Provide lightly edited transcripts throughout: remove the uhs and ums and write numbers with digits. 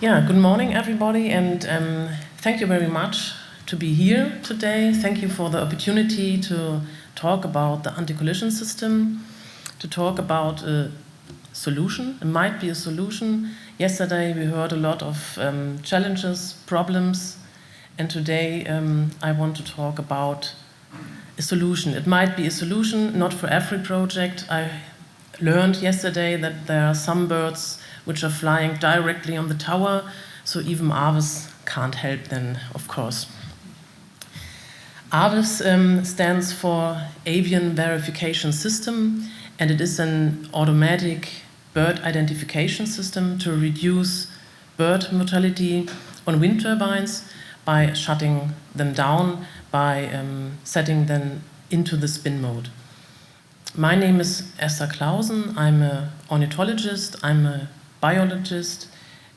Yeah, good morning everybody, and thank you very much to be here today. Thank you for the opportunity to talk about the anti-collision system, to talk about a solution. It might be a solution. Yesterday we heard a lot of challenges, problems, and today I want to talk about a solution. It might be a solution, not for every project. I learned yesterday that there are some birds which are flying directly on the tower, so even AVES can't help then, of course. AVES stands for Avian Verification System, and it is an automatic bird identification system to reduce bird mortality on wind turbines by shutting them down, by setting them into the spin mode. My name is Esther Clausen. I'm an ornithologist, I'm a biologist,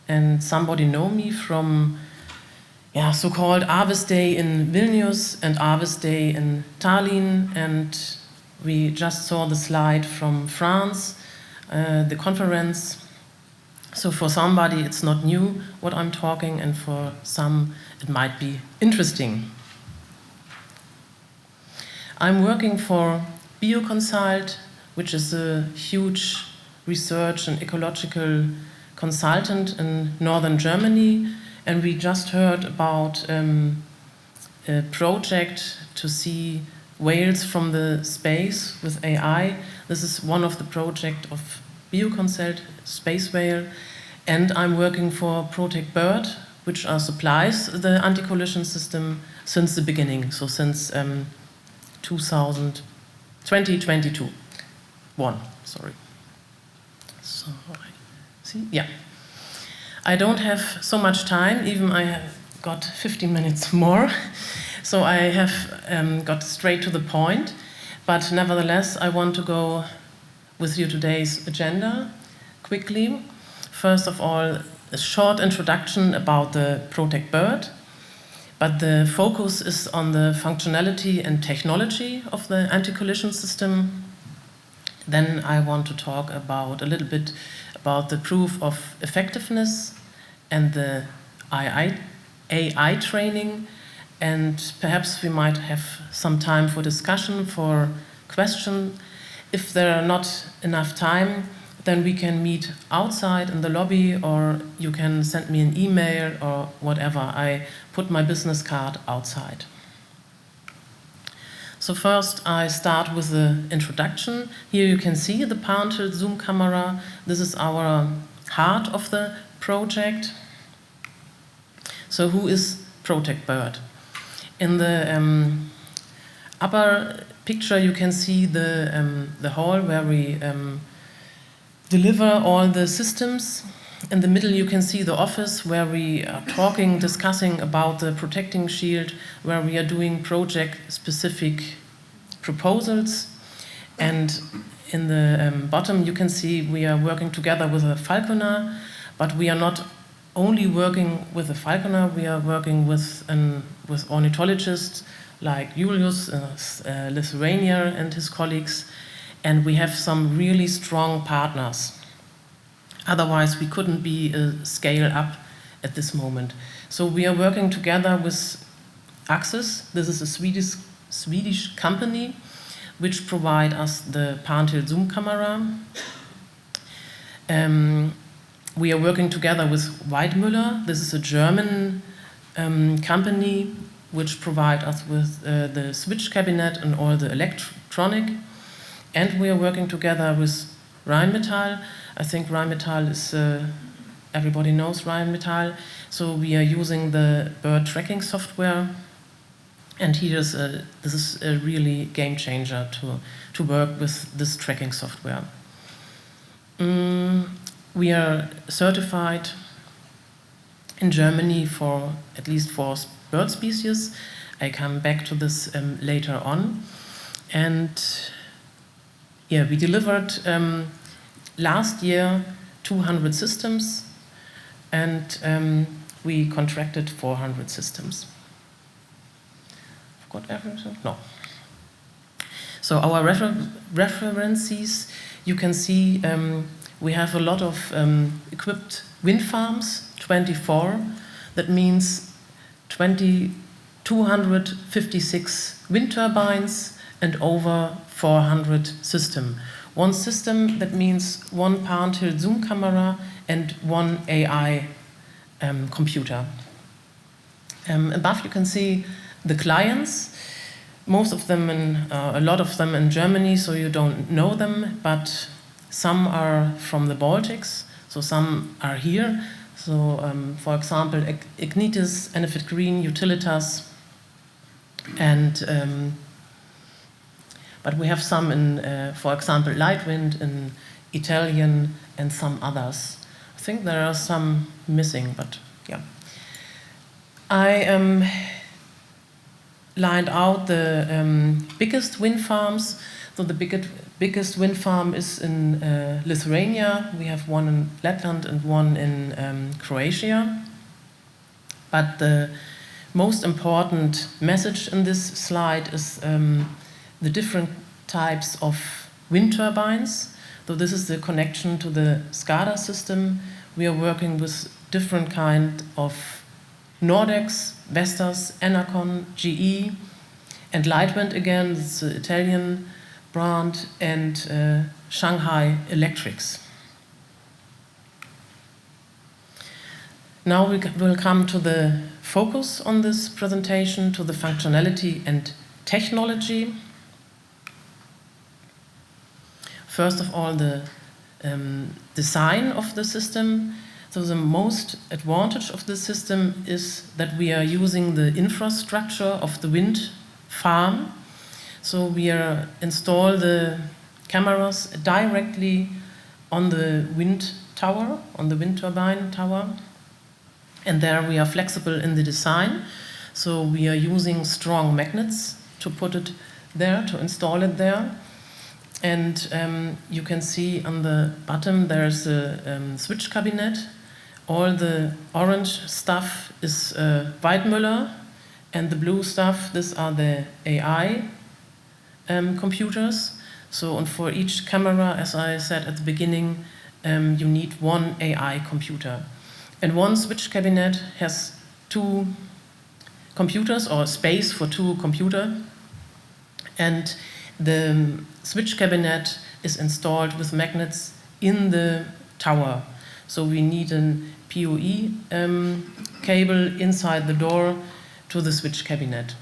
and somebody know me from so-called AVES Day in Vilnius and AVES Day in Tallinn, and we just saw the slide from France, the conference. So for somebody it's not new what I'm talking, and for some it might be interesting. I'm working for BioConsult, which is a huge research and ecological consultant in northern Germany, and we just heard about a project to see whales from the space with AI. This is one of the projects of BioConsult, space whale, and I'm working for ProTecBird, which supplies the anti-collision system since the beginning, so since 2022. So, see, yeah. I don't have so much time, even I have got 15 minutes more, so I have got straight to the point, but nevertheless I want to go with you today's agenda quickly. First of all, a short introduction about the ProTecBird, but the focus is on the functionality and technology of the anti-collision system. Then I want to talk about a little bit about the proof of effectiveness and the AI training, and perhaps we might have some time for discussion, for questions. If there are not enough time, then we can meet outside in the lobby, or you can send me an email or whatever. I put my business card outside. So first I start with the introduction. Here you can see the parental zoom camera. This is our heart of the project. So who is ProTecBird? In the upper picture you can see the hall where we deliver all the systems. In the middle you can see the office where we are talking, discussing about the protecting shield, where we are doing project-specific proposals. And in the bottom you can see we are working together with a falconer, but we are not only working with a falconer, we are working with ornithologists like Julius, Lithuania, and his colleagues, and we have some really strong partners. Otherwise we couldn't be a scale up at this moment. So we are working together with AVES. This is a Swedish company which provide us the parental zoom camera. We are working together with Weidmüller. This is a German company which provide us with the switch cabinet and all the electronic. And we are working together with Rheinmetall. I think Rheinmetall is, everybody knows Rheinmetall. So we are using the bird tracking software. And this is a really game changer to work with this tracking software. We are certified in Germany for at least 4 bird species. I come back to this later on. And yeah, we delivered last year 200 systems, and we contracted 400 systems. Got everything? No. So our references, you can see We have a lot of equipped wind farms, 24. That means 256 wind turbines and over 400 systems. One system, that means one parent zoom camera and one AI computer. Above you can see the clients, most of them a lot of them in Germany, so you don't know them, but some are from the Baltics, so some are here. So, for example, Ignitis, Enefit Green, Utilitas, and but we have some in, for example, Lightwind in Italian and some others. I think there are some missing, but yeah. I lined out the biggest wind farms. So the biggest wind farm is in Lithuania. We have one in Lapland and one in Croatia. But the most important message in this slide is the different types of wind turbines. So this is the connection to the SCADA system. We are working with different kind of Nordex, Vestas, Enercon, GE, and Lightwind again, it's the Italian brand, and Shanghai Electrics. Now we will come to the focus on this presentation, to the functionality and technology. First of all, the design of the system. So the most advantage of this system is that we are using the infrastructure of the wind farm. So we install the cameras directly on the wind tower, on the wind turbine tower. And there we are flexible in the design. So we are using strong magnets to put it there, to install it there. And you can see on the bottom there's a switch cabinet. All the orange stuff is Weidmüller, and the blue stuff, these are the AI computers. So, and for each camera, as I said at the beginning, you need one AI computer. And one switch cabinet has 2 computers, or space for 2 computers. And the switch cabinet is installed with magnets in the tower. So we need a PoE cable inside the door to the switch cabinet.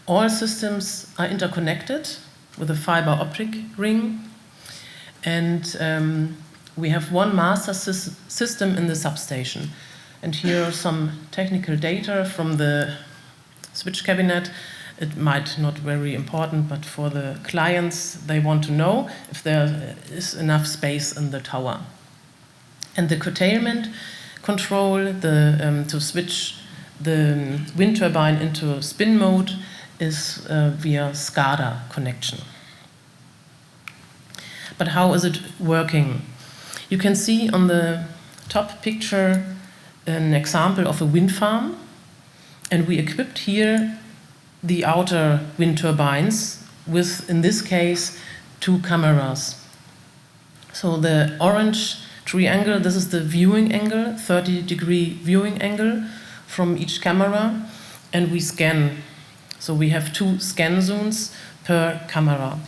All systems are interconnected with a fiber optic ring, and we have one master system in the substation. And here are some technical data from the switch cabinet. It might not very important, but for the clients, they want to know if there is enough space in the tower. And the curtailment control, to switch the wind turbine into spin mode, is via SCADA connection. But how is it working? You can see on the top picture an example of a wind farm, and we equipped here the outer wind turbines with, in this case, 2 cameras. So the orange triangle, this is the viewing angle, 30-degree viewing angle from each camera, and we scan. So we have 2 scan zones per camera.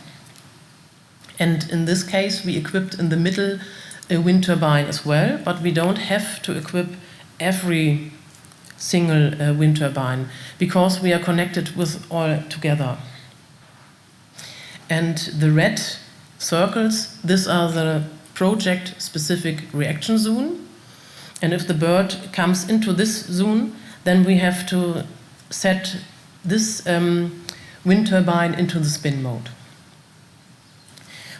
And in this case, we equipped in the middle a wind turbine as well, but we don't have to equip every single wind turbine, because we are connected with all together. And the red circles, these are the project-specific reaction zone. And if the bird comes into this zone, then we have to set this wind turbine into the spin mode.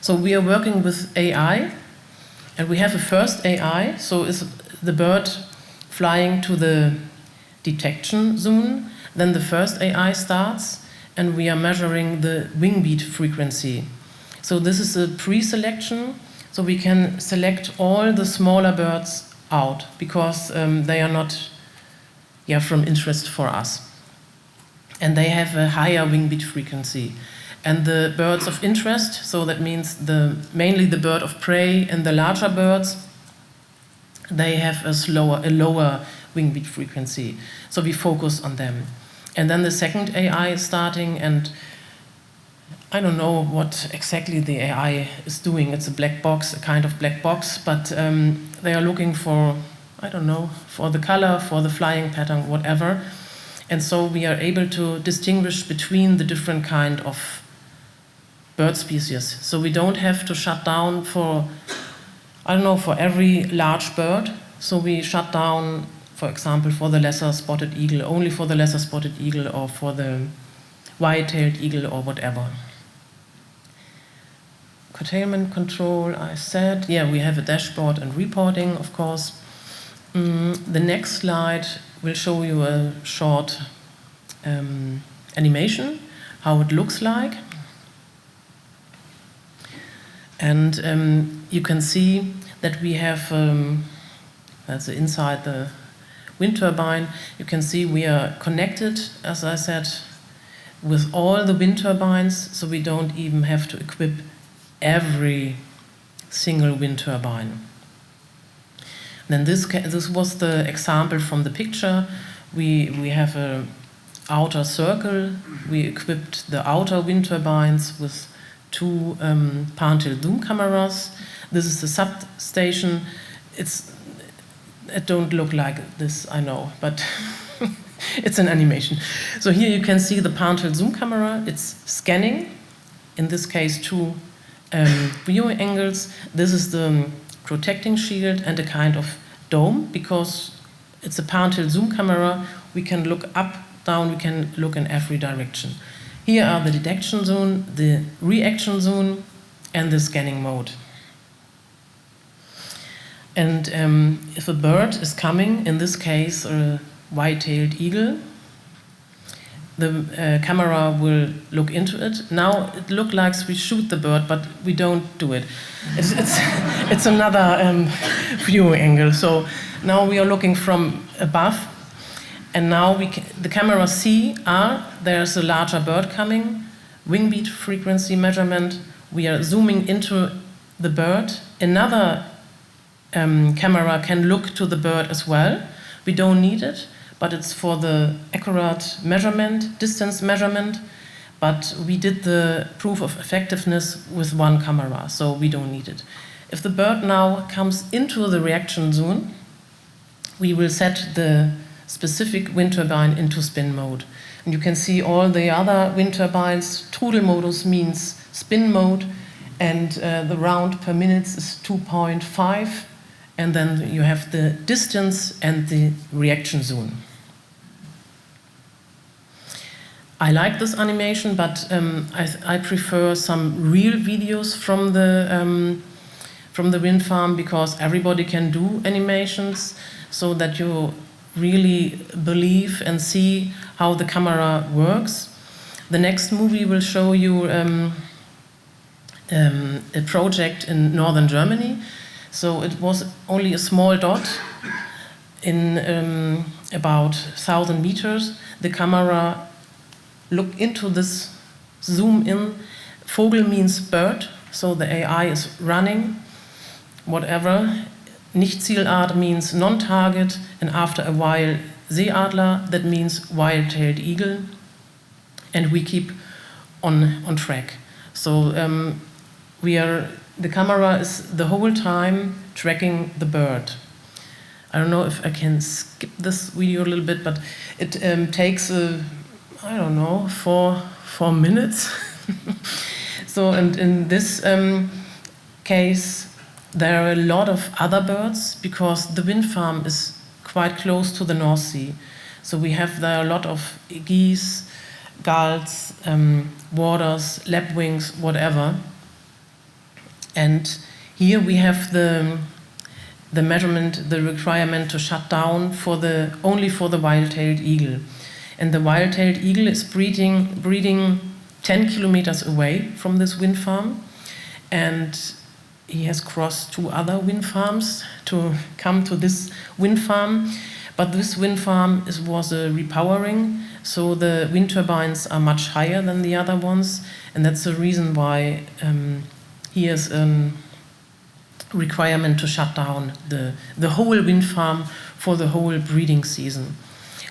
So we are working with AI, and we have a first AI. So is the bird flying to the detection zone, then the first AI starts, and we are measuring the wing beat frequency. So this is a pre-selection, so we can select all the smaller birds out, because they are not from interest for us. And they have a higher wing beat frequency. and the birds of interest, so that means mainly the bird of prey and the larger birds, they have a lower wing beat frequency. So we focus on them. And then the second AI is starting, and I don't know what exactly the AI is doing. It's a black box, a kind of black box, but they are looking for, I don't know, for the color, for the flying pattern, whatever. And so we are able to distinguish between the different kind of bird species. So we don't have to shut down for, I don't know, for every large bird. So we shut down, for example, for the lesser spotted eagle, only for the lesser spotted eagle, or for the white-tailed eagle, or whatever. Curtailment control, I said. Yeah, we have a dashboard and reporting, of course. The next slide will show you a short animation, how it looks like. And you can see that we have, that's inside the wind turbine, you can see we are connected, as I said, with all the wind turbines, so we don't even have to equip every single wind turbine. Then this was the example from the picture. We have an outer circle. We equipped the outer wind turbines with 2 pan-tilt zoom cameras. This is the substation. It don't look like this, I know, but it's an animation. So here you can see the pan-tilt zoom camera. It's scanning, in this case 2 viewing angles. This is the protecting shield and a kind of dome, because it's a pan-tilt zoom camera. We can look up, down, we can look in every direction. Here are the detection zone, the reaction zone, and the scanning mode. And if a bird is coming, in this case a white-tailed eagle, the camera will look into it. Now it looks like we shoot the bird, but we don't do it. It's another view angle. So now we are looking from above, and now the camera see, there's a larger bird coming, wing beat frequency measurement. We are zooming into the bird. Another camera can look to the bird as well. We don't need it, but it's for the accurate measurement, distance measurement. But we did the proof of effectiveness with 1 camera, so we don't need it. If the bird now comes into the reaction zone, we will set the specific wind turbine into spin mode. And you can see all the other wind turbines. Trudel modus means spin mode, and the round per minute is 2.5. And then you have the distance and the reaction zone. I like this animation, but I prefer some real videos from the wind farm, because everybody can do animations, so that you really believe and see how the camera works. The next movie will show you a project in northern Germany. So it was only a small dot in about 1,000 meters. The camera looked into this, zoom in. Vogel means bird, so the AI is running, whatever. Nicht-Zielart means non-target, and after a while Seeadler, that means wild-tailed eagle, and we keep on track. So the camera is the whole time tracking the bird. I don't know if I can skip this video a little bit, but it takes, I don't know, 4 minutes. So, and in this case, there are a lot of other birds, because the wind farm is quite close to the North Sea. So we have there a lot of geese, gulls, waders, lapwings, whatever. And here we have the measurement, the requirement to shut down only for the wild-tailed eagle. And the wild-tailed eagle is breeding 10 kilometers away from this wind farm. And he has crossed 2 other wind farms to come to this wind farm. But this wind farm was a repowering, so the wind turbines are much higher than the other ones, and that's the reason why here's a requirement to shut down the whole wind farm for the whole breeding season.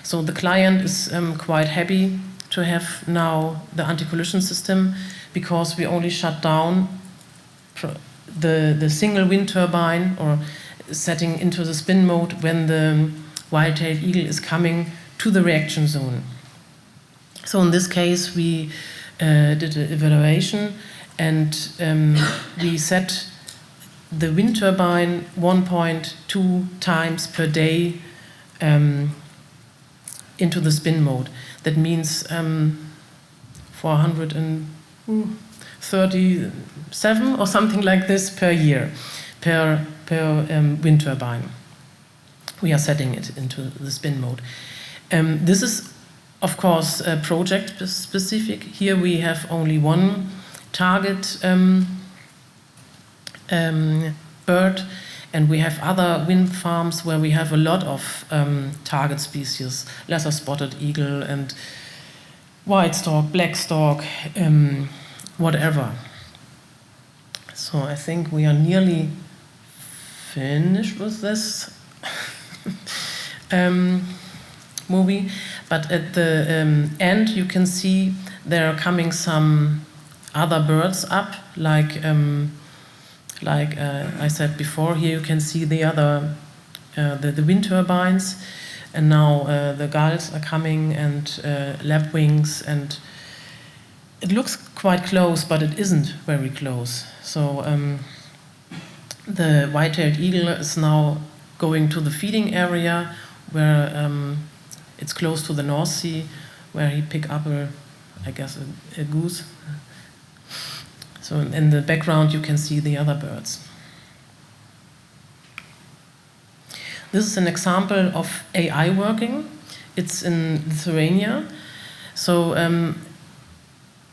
So the client is quite happy to have now the anti-collision system, because we only shut down the single wind turbine or setting into the spin mode when the white-tailed eagle is coming to the reaction zone. So in this case, we did an evaluation, and we set the wind turbine 1.2 times per day into the spin mode. That means 437 or something like this per year, per wind turbine. We are setting it into the spin mode. This is, of course, project specific. Here we have only one target bird, and we have other wind farms where we have a lot of target species, lesser spotted eagle and white stork, black stork, whatever. So I think we are nearly finished with this movie, but at the end you can see there are coming some other birds up, like I said before. Here you can see the other the wind turbines, and now the gulls are coming, and lapwings, and it looks quite close, but it isn't very close. So the white-tailed eagle is now going to the feeding area, where it's close to the North Sea, where he picked up a goose. So in the background you can see the other birds. This is an example of AI working. It's in Lithuania. So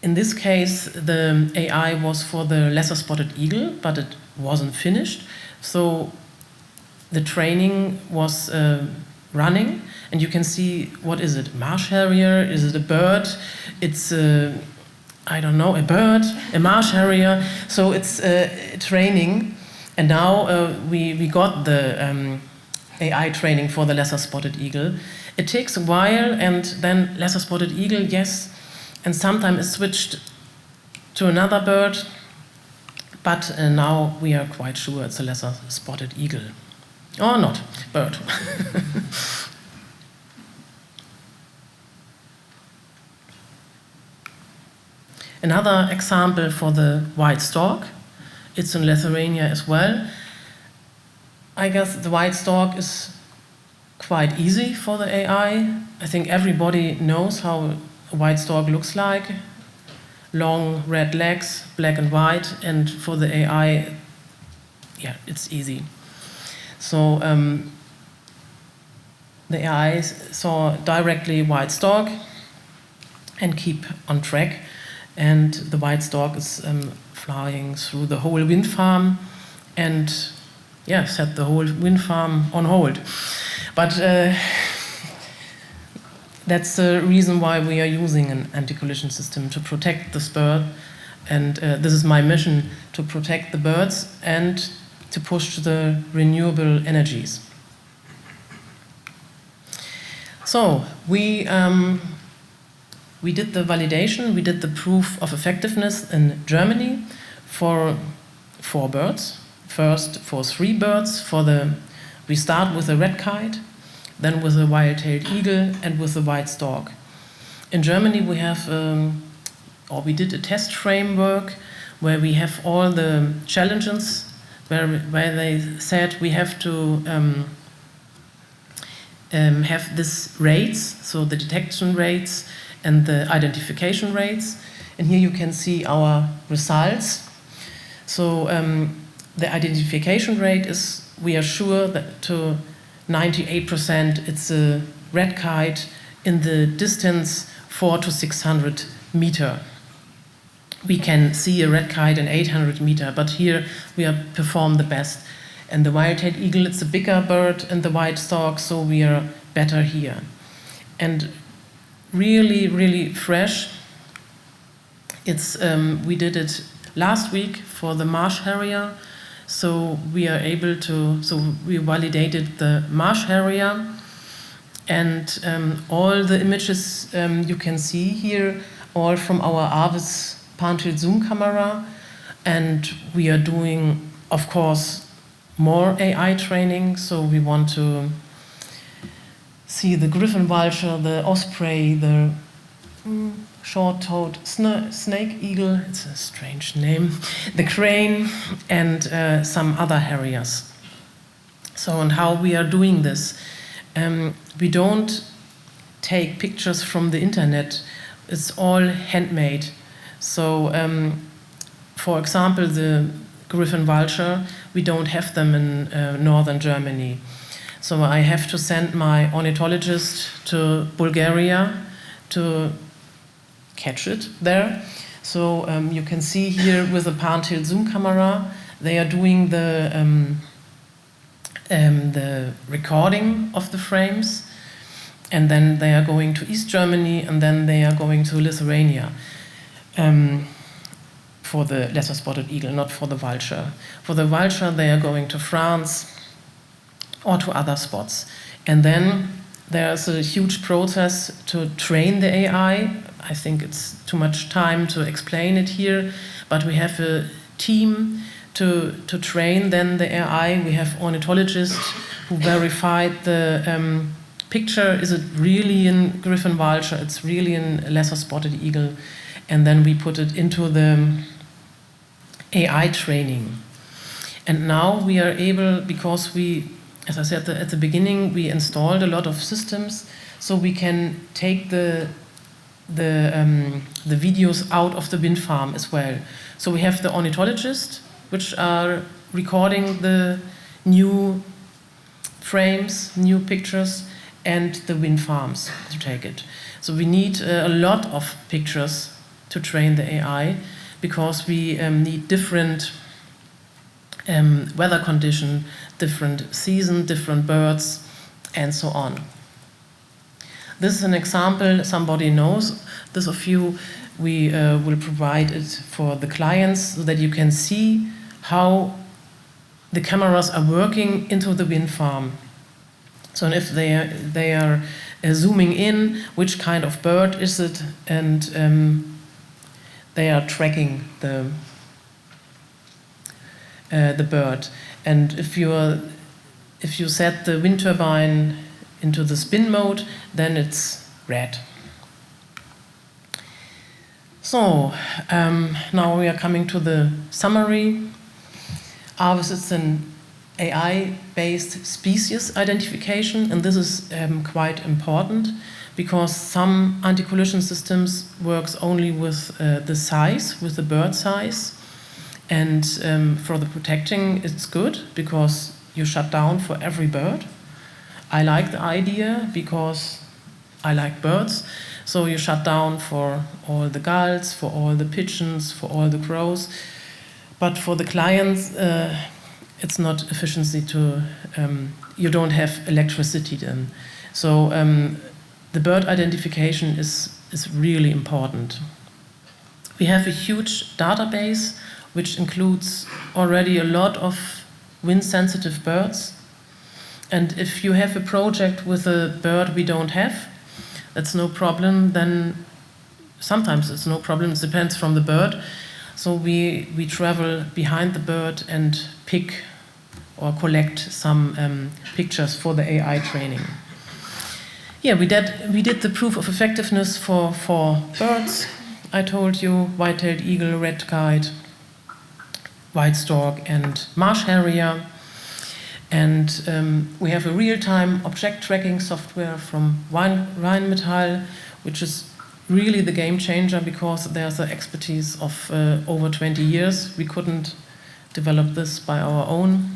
in this case, the AI was for the lesser spotted eagle, but it wasn't finished. So the training was running, and you can see, what is it? Marsh harrier? Is it a bird? It's I don't know, a bird, a marsh harrier. So it's training, and now we got the AI training for the lesser spotted eagle. It takes a while, and then lesser spotted eagle, yes, and sometimes it's switched to another bird, but now we are quite sure it's a lesser spotted eagle. Or not, bird. Another example for the white stork. It's in Lithuania as well. I guess the white stork is quite easy for the AI. I think everybody knows how a white stork looks like. Long red legs, black and white, and for the AI, yeah, it's easy. So the AI saw directly white stork and keep on track. And the white stork is flying through the whole wind farm, and yeah, set the whole wind farm on hold. But that's the reason why we are using an anti-collision system, to protect this bird. And this is my mission, to protect the birds and to push the renewable energies. So we did the validation, we did the proof of effectiveness in Germany for 4 birds. First for 3 birds. We start with a red kite, then with a white-tailed eagle, and with a white stork. In Germany we have, we did a test framework where we have all the challenges, where they said we have to have these rates, so the detection rates and the identification rates. And here you can see our results. So the identification rate is, we are sure that to 98% it's a red kite in the distance 400 to 600 meter. We can see a red kite in 800 meter, but here we are perform the best. And the white-tailed eagle, it's a bigger bird, and the white stork, so we are better here. And really, really fresh. It's we did it last week for the marsh harrier, so we are able to. So we validated the marsh harrier, and all the images you can see here, all from our AVES pan-tilt zoom camera, and we are doing, of course, more AI training. So we want to see the griffon vulture, the osprey, the short-toed snake eagle, it's a strange name, the crane, and some other harriers. So, and how we are doing this. We don't take pictures from the internet, it's all handmade. So, for example, the griffon vulture, we don't have them in northern Germany. So I have to send my ornithologist to Bulgaria to catch it there. So you can see here with the pan-tilt zoom camera, they are doing the recording of the frames, and then they are going to East Germany, and then they are going to Lithuania for the lesser spotted eagle, not for the vulture. For the vulture, they are going to France or to other spots. And then there's a huge process to train the AI. I think it's too much time to explain it here, but we have a team to train then the AI. We have ornithologists who verified the picture. Is it really in griffon vulture? It's really in lesser spotted eagle. And then we put it into the AI training. And now we are able, because we, as I said at the beginning, we installed a lot of systems, so we can take the videos out of the wind farm as well. So we have the ornithologists, which are recording the new frames, new pictures, and the wind farms to take it. So we need a lot of pictures to train the AI, because we need different weather condition, different season, different birds, and so on. This is an example somebody knows. This of you, we will provide it for the clients so that you can see how the cameras are working into the wind farm. So if they are zooming in, which kind of bird is it, and they are tracking the bird. And if you set the wind turbine into the spin mode, then it's red. So now we are coming to the summary. AVES is an AI-based species identification, and this is quite important, because some anti-collision systems works only with the size, with the bird size. And for the protecting, it's good, because you shut down for every bird. I like the idea, because I like birds. So you shut down for all the gulls, for all the pigeons, for all the crows. But for the clients, it's not efficiency to, you don't have electricity then. So the bird identification is really important. We have a huge database which includes already a lot of wind-sensitive birds. And if you have a project with a bird we don't have, that's no problem. Then sometimes it's no problem, it depends from the bird. So we travel behind the bird and pick or collect some pictures for the AI training. Yeah, we did the proof of effectiveness for 4 birds. I told you, white-tailed eagle, red-kite, white stork, and marsh harrier. And we have a real-time object tracking software from Rheinmetall, which is really the game changer, because there's an expertise of over 20 years. We couldn't develop this by our own.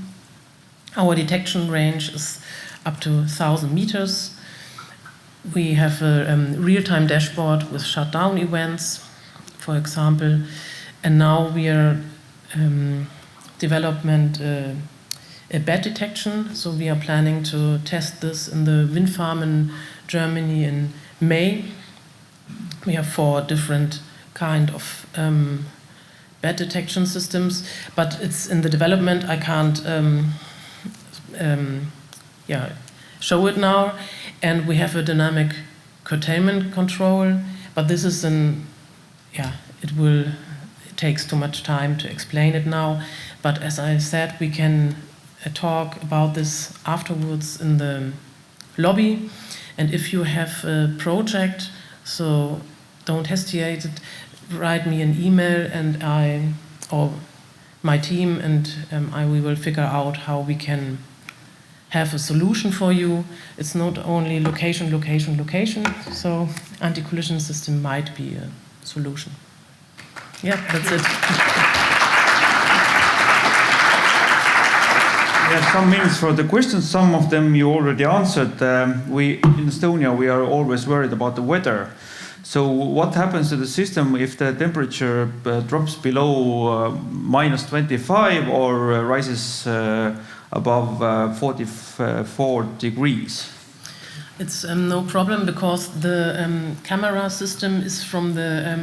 Our detection range is up to 1,000 meters. We have a real-time dashboard with shutdown events, for example. And now we are development a bat detection. So we are planning to test this in the wind farm in Germany in May. We have 4 different kind of bed detection systems, but it's in the development. I can't show it now. And we have a dynamic curtailment control, but this is it takes too much time to explain it now. But as I said, we can talk about this afterwards in the lobby. And if you have a project, so don't hesitate, write me an email, and or my team, and we will figure out how we can have a solution for you. It's not only location, location, location, so anti-collision system might be a solution. Yeah, that's it. We have some minutes for the questions. Some of them you already answered. In Estonia, we are always worried about the weather. So what happens to the system if the temperature drops below -25 or rises above 44 degrees? It's no problem, because the camera system is from the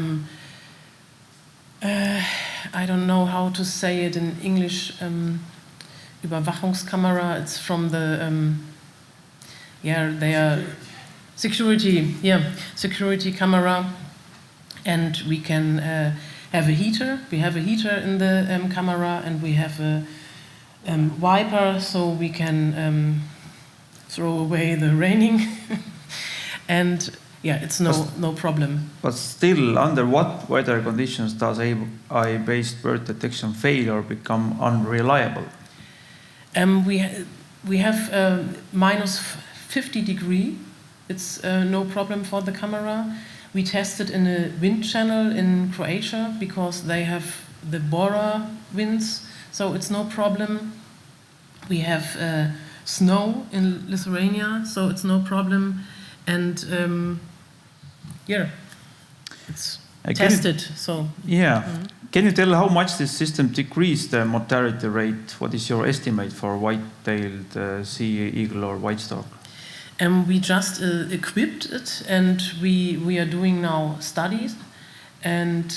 I don't know how to say it in English. Überwachungskamera. It's from the they are security camera, and we can have a heater. We have a heater in the camera, and we have a wiper, so we can throw away the raining. And it's no problem. But still, under what weather conditions does AI-based bird detection fail or become unreliable? We have -50 degree. It's no problem for the camera. We tested in a wind channel in Croatia, because they have the Bora winds, so it's no problem. We have snow in Lithuania, so it's no problem. And it's tested. Can you tell how much this system decreased the mortality rate? What is your estimate for white-tailed sea eagle or whitestalk? We just equipped it, and we are doing now studies. And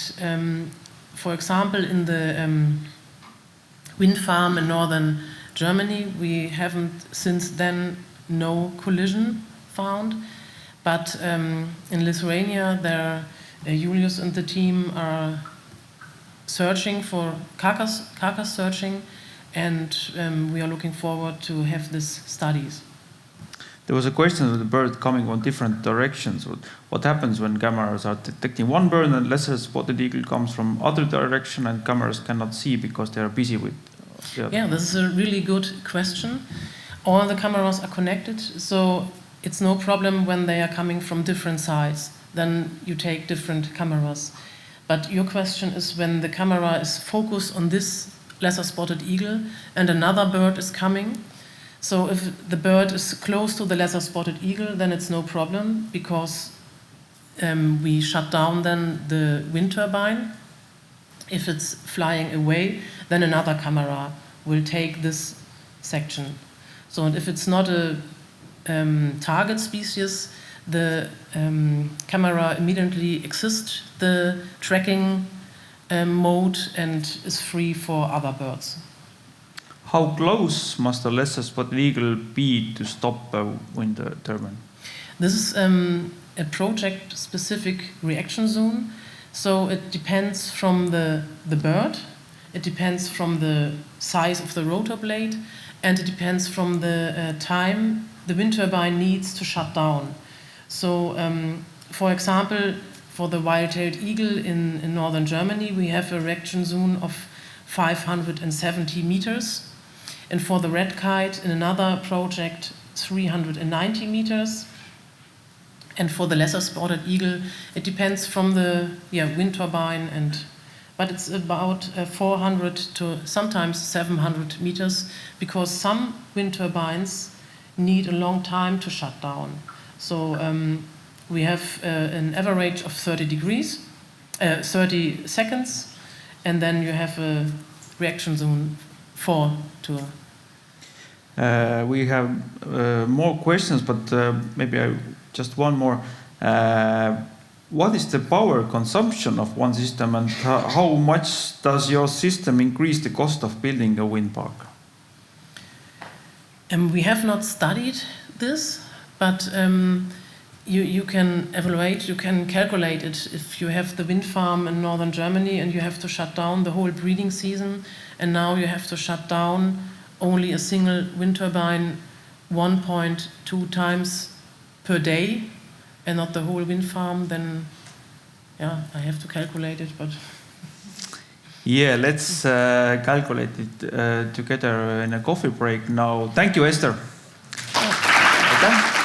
for example, in the wind farm in northern Germany, we haven't since then no collision found. But in Lithuania, Julius and the team are searching for carcass searching, and we are looking forward to have these studies. There was a question of the bird coming on different directions. What happens when cameras are detecting one bird and lesser spotted eagle comes from other direction and cameras cannot see because they are busy with this is a really good question. All the cameras are connected, so it's no problem when they are coming from different sides. Then you take different cameras. But your question is when the camera is focused on this lesser spotted eagle and another bird is coming. So if the bird is close to the lesser spotted eagle, then it's no problem, because we shut down then the wind turbine. If it's flying away, then another camera will take this section. So and if it's not a target species, the camera immediately exits the tracking mode and is free for other birds. How close must a lesser spotted eagle be to stop a wind turbine? This is a project-specific reaction zone. So it depends from the bird, it depends from the size of the rotor blade, and it depends from the time the wind turbine needs to shut down. So, for example, for the wild-tailed eagle in northern Germany, we have a reaction zone of 570 meters. And for the red kite, in another project, 390 meters. And for the lesser spotted eagle, it depends from the wind turbine, but it's about 400 to sometimes 700 meters, because some wind turbines need a long time to shut down. So we have an average of 30 seconds, and then you have a reaction zone 4 to. We have more questions, but maybe just one more. what is the power consumption of one system, and how much does your system increase the cost of building a wind park? We have not studied this, but you can evaluate, you can calculate it. If you have the wind farm in northern Germany and you have to shut down the whole breeding season, and now you have to shut down only a single wind turbine 1.2 times per day, and not the whole wind farm, then yeah, I have to calculate it, but... Yeah, let's calculate it together in a coffee break now. Thank you, Esther. Oh. Okay.